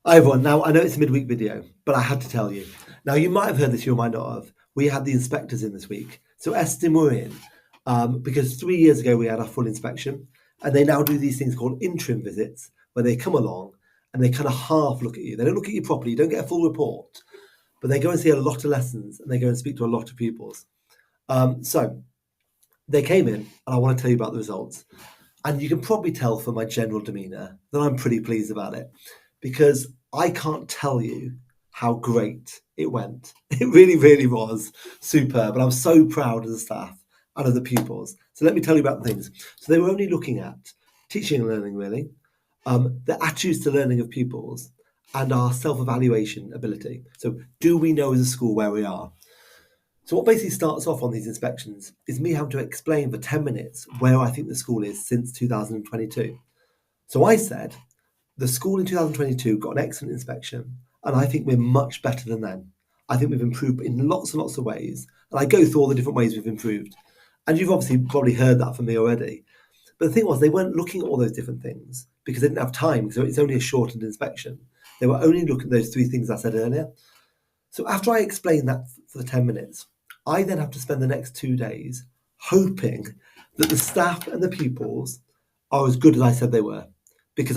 Hi everyone. Now I know it's a midweek video, but I had to tell you. Now you might have heard this, you might not have. We had the inspectors in this week, so Estyn were in because 3 years ago we had our full inspection, and they now do these things called interim visits, where they come along and they kind of half look at you. They don't look at you properly. You don't get a full report, but they go and see a lot of lessons and they go and speak to a lot of pupils. So they came in, and I want to tell you about the results. And you can probably tell from my general demeanour that I'm pretty pleased about it, because I can't tell you how great it went. It really, really was superb. And I'm so proud of the staff and of the pupils. So let me tell you about the things. So they were only looking at teaching and learning, really, the attitudes to learning of pupils, and our self-evaluation ability. So do we know as a school where we are? So what basically starts off on these inspections is me having to explain for 10 minutes where I think the school is since 2022. So I said, the school in 2022 got an excellent inspection, and I think we're much better than then. I think we've improved in lots and lots of ways, and I go through all the different ways we've improved. And you've obviously probably heard that from me already. But the thing was, they weren't looking at all those different things because they didn't have time, because it's only a shortened inspection. They were only looking at those three things I said earlier. So after I explain that for the 10 minutes, I then have to spend the next 2 days hoping that the staff and the pupils are as good as I said they were. Because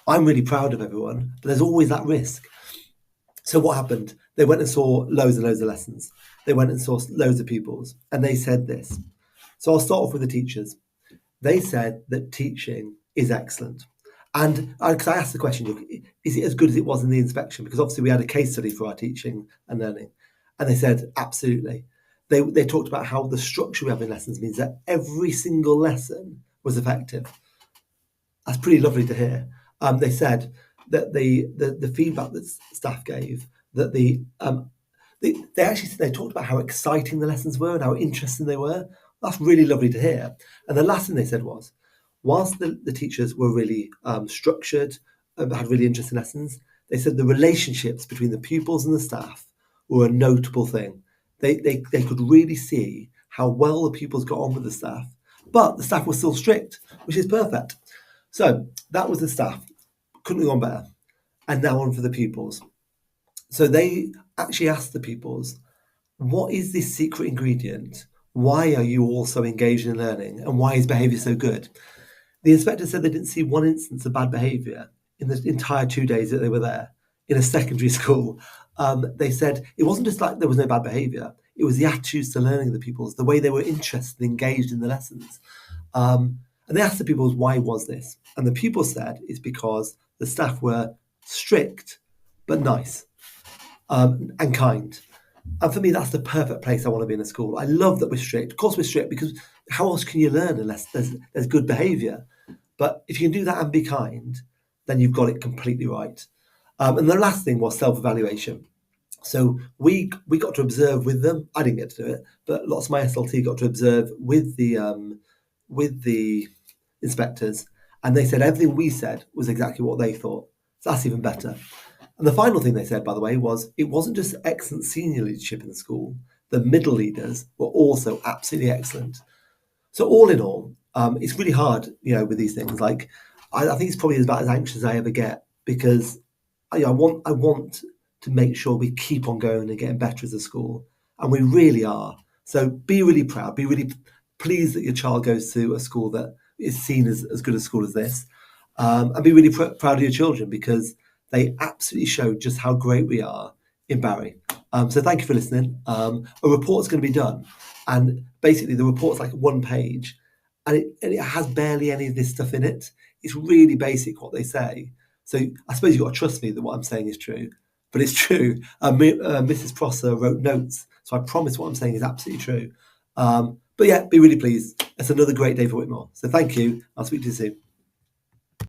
I'm really proud of everyone, but there's always that risk. So what happened? They went and saw loads and loads of lessons. They went and saw loads of pupils, and they said this. So I'll start off with the teachers. They said that teaching is excellent. And because I asked the question, look, is it as good as it was in the inspection? Because obviously we had a case study for our teaching and learning. And they said, absolutely. They talked about how the structure we have in lessons means that every single lesson was effective. That's pretty lovely to hear. They said that the feedback that staff gave, that they talked about how exciting the lessons were and how interesting they were. That's really lovely to hear. And the last thing they said was, whilst the teachers were really structured, had really interesting lessons, they said the relationships between the pupils and the staff were a notable thing. They could really see how well the pupils got on with the staff, but the staff were still strict, which is perfect. So that was the staff. Couldn't have gone better. And now on for the pupils. So they actually asked the pupils, what is this secret ingredient? Why are you all so engaged in learning? And why is behaviour so good? The inspector said they didn't see one instance of bad behaviour in the entire 2 days that they were there in a secondary school. They said it wasn't just like there was no bad behaviour. It was the attitudes to learning of the pupils, the way they were interested and engaged in the lessons. And they asked the pupils, why was this? And the pupils said it's because the staff were strict, but nice and kind. And for me, that's the perfect place I want to be in a school. I love that we're strict. Of course, we're strict because how else can you learn unless there's good behaviour? But if you can do that and be kind, then you've got it completely right. And the last thing was self-evaluation. So we got to observe with them. I didn't get to do it, but lots of my SLT got to observe with the inspectors, and they said everything we said was exactly what they thought. So that's even better. And the final thing they said, by the way, was it wasn't just excellent senior leadership in the school. The middle leaders were also absolutely excellent. So all in all, it's really hard, with these things. Like I think it's probably about as anxious as I ever get, because I want to make sure we keep on going and getting better as a school, and we really are. So be really proud, be really pleased that your child goes to a school that is seen as good a school as this, and be really proud of your children, because they absolutely showed just how great we are in Barry. So thank you for listening. A report's going to be done, and basically the report's like 1 page, and it has barely any of this stuff in it. It's really basic what they say. So I suppose you've got to trust me that what I'm saying is true, but it's true. Mrs. Prosser wrote notes, so I promise what I'm saying is absolutely true. But yeah, be really pleased. It's another great day for Whitmore. So thank you. I'll speak to you soon.